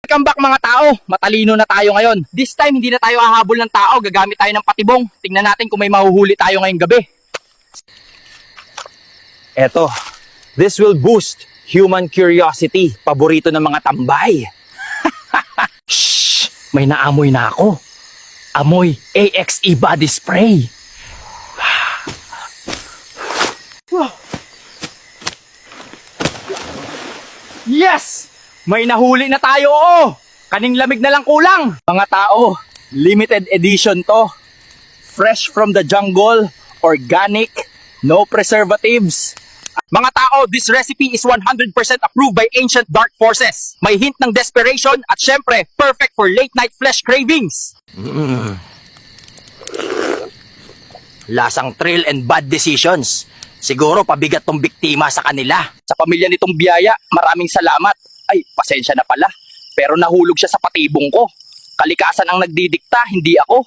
Welcome back mga tao. Matalino na tayo ngayon. This time hindi na tayo hahabol ng tao. Gagamit tayo ng patibong. Tingnan natin kung may mahuhuli tayo ngayong gabi. Eto. This will boost human curiosity. Paborito ng mga tambay. Shh! May naamoy na ako. Amoy AXE body spray. Yes! May nahuli na tayo, oo! Kaning lamig na lang kulang! Mga tao, limited edition to. Fresh from the jungle, organic, no preservatives. Mga tao, this recipe is 100% approved by ancient dark forces. May hint ng desperation at syempre, perfect for late night flesh cravings. Lasang thrill and bad decisions. Siguro pabigat tong biktima sa kanila. Sa pamilya nitong biyaya, maraming salamat. Ay, pasensya na pala. Pero nahulog siya sa patibong ko. Kalikasan ang nagdidikta, hindi ako.